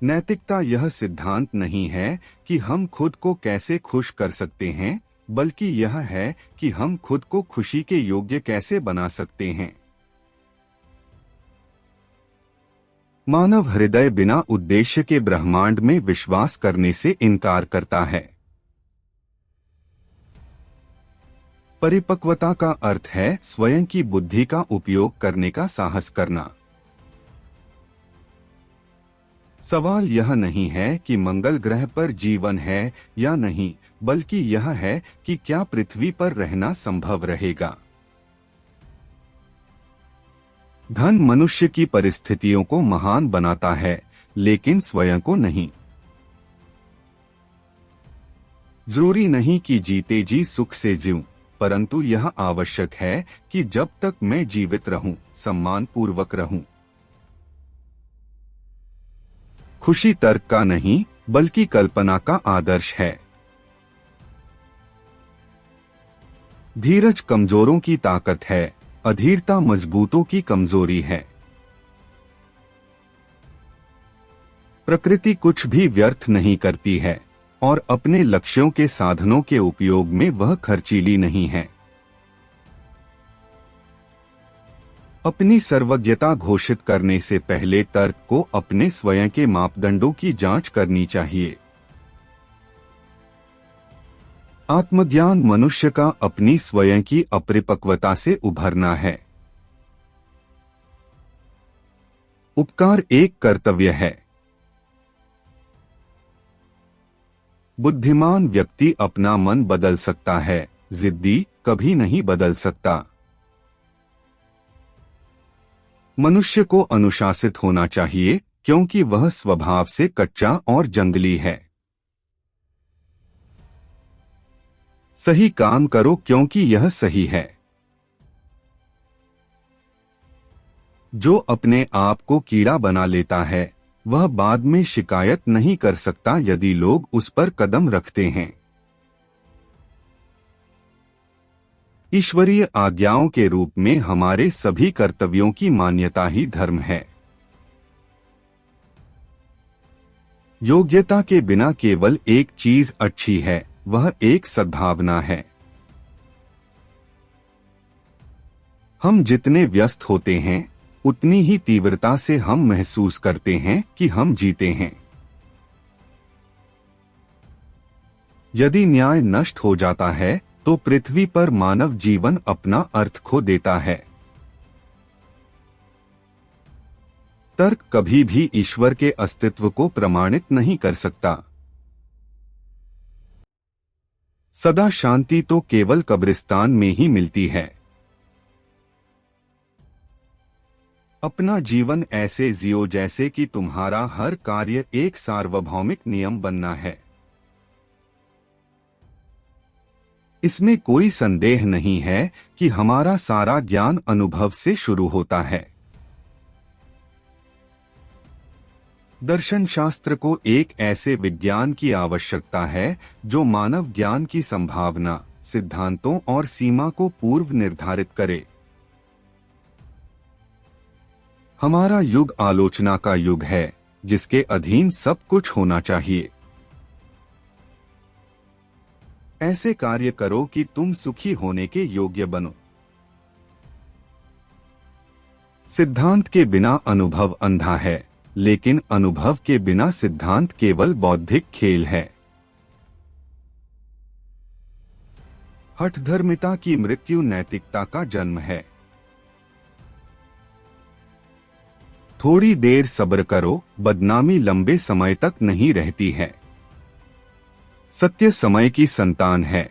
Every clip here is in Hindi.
नैतिकता यह सिद्धांत नहीं है कि हम खुद को कैसे खुश कर सकते हैं, बल्कि यह है कि हम खुद को खुशी के योग्य कैसे बना सकते हैं। मानव हृदय बिना उद्देश्य के ब्रह्मांड में विश्वास करने से इनकार करता है। परिपक्वता का अर्थ है स्वयं की बुद्धि का उपयोग करने का साहस करना। सवाल यह नहीं है कि मंगल ग्रह पर जीवन है या नहीं, बल्कि यह है कि क्या पृथ्वी पर रहना संभव रहेगा। धन मनुष्य की परिस्थितियों को महान बनाता है, लेकिन स्वयं को नहीं। जरूरी नहीं कि जीते जी सुख से जीऊं, परंतु यह आवश्यक है कि जब तक मैं जीवित रहूं, सम्मान पूर्वक रहूं। खुशी तर्क का नहीं, बल्कि कल्पना का आदर्श है। धीरज कमजोरों की ताकत है, अधीरता मजबूतों की कमजोरी है। प्रकृति कुछ भी व्यर्थ नहीं करती है, और अपने लक्ष्यों के साधनों के उपयोग में वह खर्चीली नहीं है। अपनी सर्वज्ञता घोषित करने से पहले तर्क को अपने स्वयं के मापदंडों की जांच करनी चाहिए। आत्मज्ञान मनुष्य का अपनी स्वयं की अपरिपक्वता से उभरना है। उपकार एक कर्तव्य है। बुद्धिमान व्यक्ति अपना मन बदल सकता है, जिद्दी कभी नहीं बदल सकता। मनुष्य को अनुशासित होना चाहिए, क्योंकि वह स्वभाव से कच्चा और जंगली है। सही काम करो क्योंकि यह सही है। जो अपने आप को कीड़ा बना लेता है, वह बाद में शिकायत नहीं कर सकता यदि लोग उस पर कदम रखते हैं। ईश्वरीय आज्ञाओं के रूप में हमारे सभी कर्तव्यों की मान्यता ही धर्म है। योग्यता के बिना केवल एक चीज अच्छी है, वह एक सद्भावना है। हम जितने व्यस्त होते हैं, उतनी ही तीव्रता से हम महसूस करते हैं कि हम जीते हैं। यदि न्याय नष्ट हो जाता है, तो पृथ्वी पर मानव जीवन अपना अर्थ खो देता है। तर्क कभी भी ईश्वर के अस्तित्व को प्रमाणित नहीं कर सकता। सदा शांति तो केवल कब्रिस्तान में ही मिलती है। अपना जीवन ऐसे जियो जैसे कि तुम्हारा हर कार्य एक सार्वभौमिक नियम बनना है। इसमें कोई संदेह नहीं है कि हमारा सारा ज्ञान अनुभव से शुरू होता है। दर्शन शास्त्र को एक ऐसे विज्ञान की आवश्यकता है जो मानव ज्ञान की संभावना, सिद्धांतों और सीमा को पूर्व निर्धारित करे। हमारा युग आलोचना का युग है, जिसके अधीन सब कुछ होना चाहिए। ऐसे कार्य करो कि तुम सुखी होने के योग्य बनो। सिद्धांत के बिना अनुभव अंधा है, लेकिन अनुभव के बिना सिद्धांत केवल बौद्धिक खेल है। हठधर्मिता की मृत्यु नैतिकता का जन्म है। थोड़ी देर सब्र करो, बदनामी लंबे समय तक नहीं रहती है। सत्य समय की संतान है।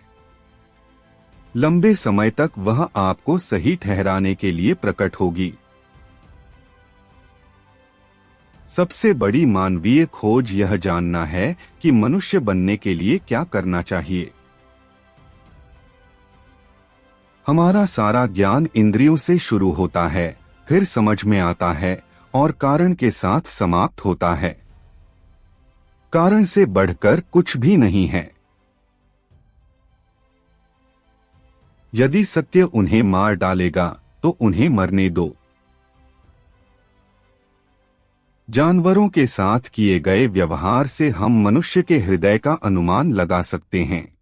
लंबे समय तक वह आपको सही ठहराने के लिए प्रकट होगी। सबसे बड़ी मानवीय खोज यह जानना है कि मनुष्य बनने के लिए क्या करना चाहिए। हमारा सारा ज्ञान इंद्रियों से शुरू होता है, फिर समझ में आता है और कारण के साथ समाप्त होता है। कारण से बढ़कर कुछ भी नहीं है। यदि सत्य उन्हें मार डालेगा, तो उन्हें मरने दो। जानवरों के साथ किए गए व्यवहार से हम मनुष्य के हृदय का अनुमान लगा सकते हैं।